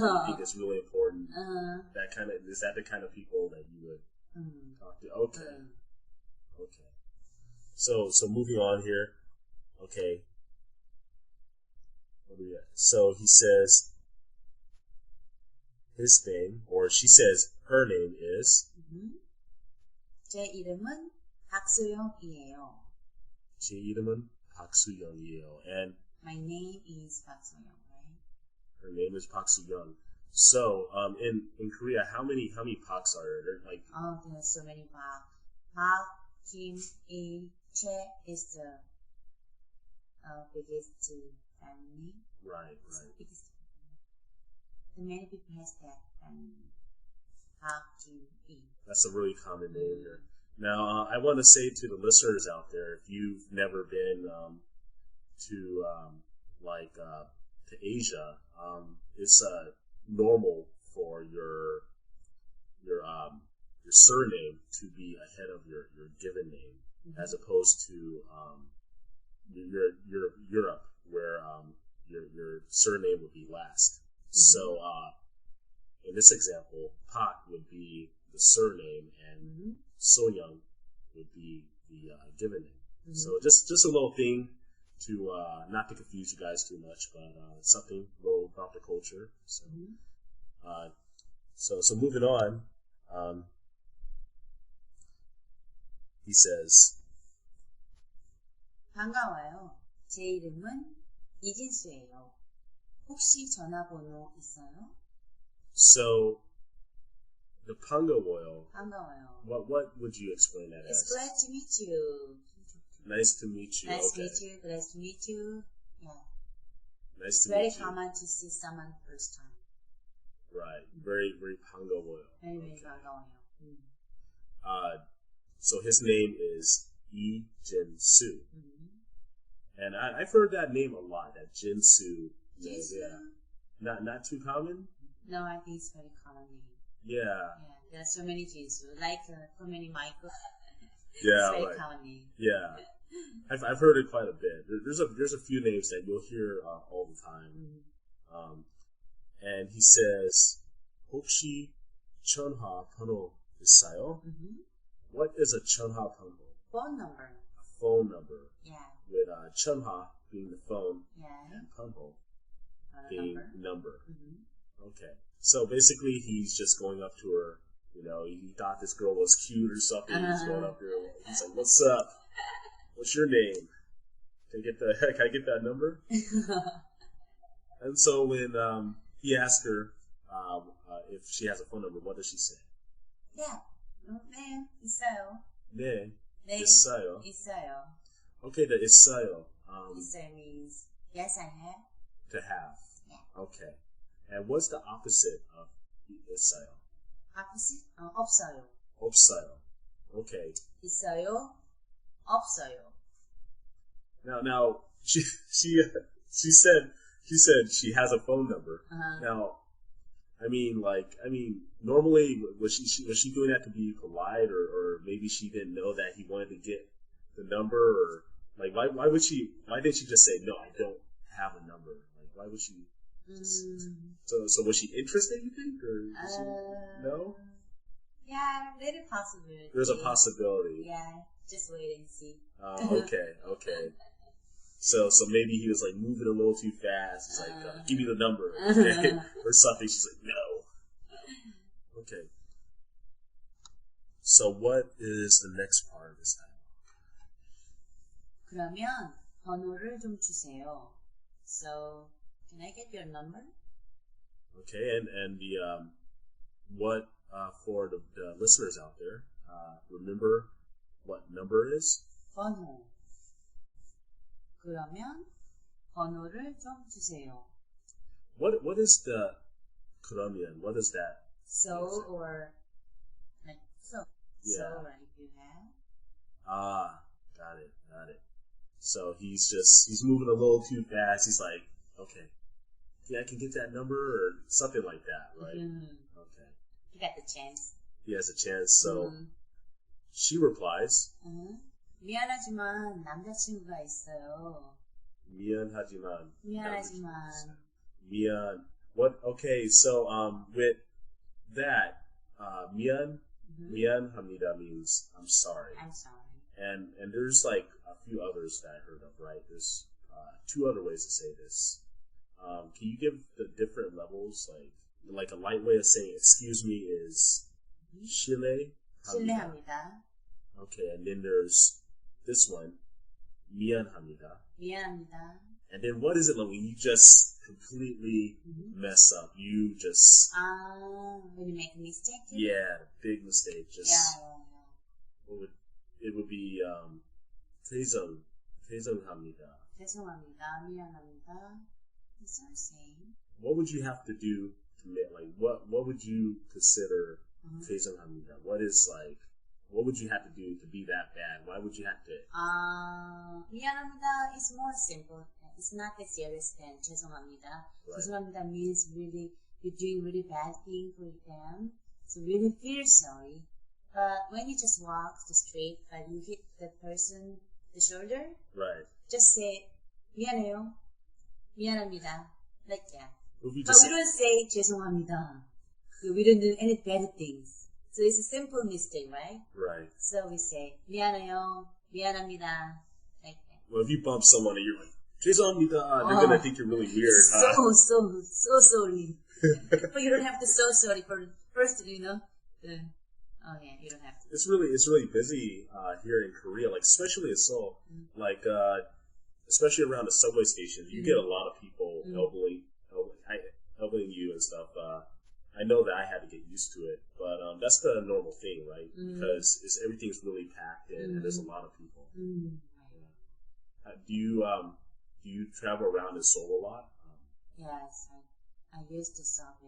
you think is really important. Is that the kind of people that you would talk to? Okay. Okay. So moving on here. Okay. What do we got? So he says his name, or she says her name is. 제 이름은 박소영이에요. 제 이름은 박수영이에요. And my name is 박소영, right? Her name is Park Soo-young. So, in Korea, how many Parks are there? Like, there's so many Park. Park, Kim, E, Che is the biggest family. Right. Biggest family. And many people has that family. Park, Kim, E. That's a really common name here. Now, I want to say to the listeners out there, if you've never been to Asia, it's normal for your surname to be ahead of your given name, as opposed to Europe, where your surname would be last. So in this example, Park would be the surname, and So-young would be the given name. So just a little thing to not to confuse you guys too much, but something little about the culture. So moving on, he says, 반가워요. 제 이름은 이진수예요. 혹시 전화번호 있어요? So the 반가워요. 반가워요. What would you explain that It's as? glad to meet you. Nice to meet you. Nice okay. to meet you. Glad to meet you. Yeah. Nice to very meet you. common to see someone first time. Right. Very 반가워요. Very 반가워요. So his name is Lee Jin-soo. And I've heard that name a lot, that Jin-soo. Yeah. Not too common? No, I think it's very common name. Yeah. There are so many Jin-soo, like so many Michael. Yeah, it's very right. common name. Yeah. I've heard it quite a bit. There's a few names that you'll hear all the time. And he says, 혹시 전화 번호 있어요? What is a 전화 번호? Phone number. A phone number. Yeah. With 전화 being the phone, and 번호 being number. Okay. So basically, he's just going up to her. You know, he thought this girl was cute or something. He's going up to her. He's like, "What's up? What's your name? Can I get that number?" And so when he asked her if she has a phone number, what does she say? Yeah. 네, 있어요. 네, 네, 있어요. 있어요. Okay, the 있어요. 있어요 means yes, I have. To have. Yeah. Okay. And what's the opposite of 있어요? Opposite? 없어요. 없어요. Okay. 있어요. 없어요. Now she said she has a phone number. Now, I mean, normally was she doing that to be polite, or maybe she didn't know that he wanted to get the number, or like why didn't she just say no, I don't have a number? Like why would she? So was she interested, you think, or was she, no? Yeah, very possibility. There's a possibility. Yeah, just wait and see. Okay. So maybe he was like moving a little too fast. He's like, give me the number, okay? Or something. She's like, no. Okay. So what is the next part of this dialogue? 그러면 번호를 좀 주세요. So, can I get your number? Okay, and the what for the listeners out there, remember what number is? 번호. 그러면 번호를 좀 주세요. What is the 그러면? What is that? So or like so. Yeah. So like if you have. Got it. So he's moving a little too fast. He's like, okay, yeah, I can get that number or something like that, right? Okay. You got the chance. He has a chance. So she replies. 미안하지만 남자친구가 있어요. 미안하지만. 미안. What? Okay, so with that, mian, mian hamnida means I'm sorry. I'm sorry. And there's like a few others that I heard of, right? There's two other ways to say this. Can you give the different levels? Like a light way of saying excuse me is shile 실례합니다. Okay, and then there's this one, mian합니다. 미안합니다. And then what is it like when you just completely mess up? You just When you make a mistake? yeah, big mistake. Just yeah. it would be 죄송합니다. 죄송합니다. 미안합니다. It's the same. What would you have to do to make what would you consider 죄송합니다? What would you have to do to be that bad? Why would you have to? 미안합니다 is more simple. It's not that serious than 죄송합니다. Right. 죄송합니다 means really you're doing really bad thing for them, so really feel sorry. But when you just walk the street, but you hit the person the shoulder, Right. just say 미안해요, 미안합니다, like that. But we But we don't say 죄송합니다. We don't do any bad things. So it's a simple mistake, right? Right. So we say 미안해요, 미안합니다, like that. Well, if you bump someone and you're like 죄송합니다, they're gonna think you're really weird, huh? So sorry. But you don't have to so sorry for first, you know. Oh yeah, you don't have to. It's really busy here in Korea, like especially in Seoul, like especially around the subway stations. You get a lot of people elbowing you and stuff. I know that I had to get used to it, but that's the normal thing, right? Because everything's really packed and there's a lot of people. Do you travel around in Seoul a lot? Yes, I used to subway.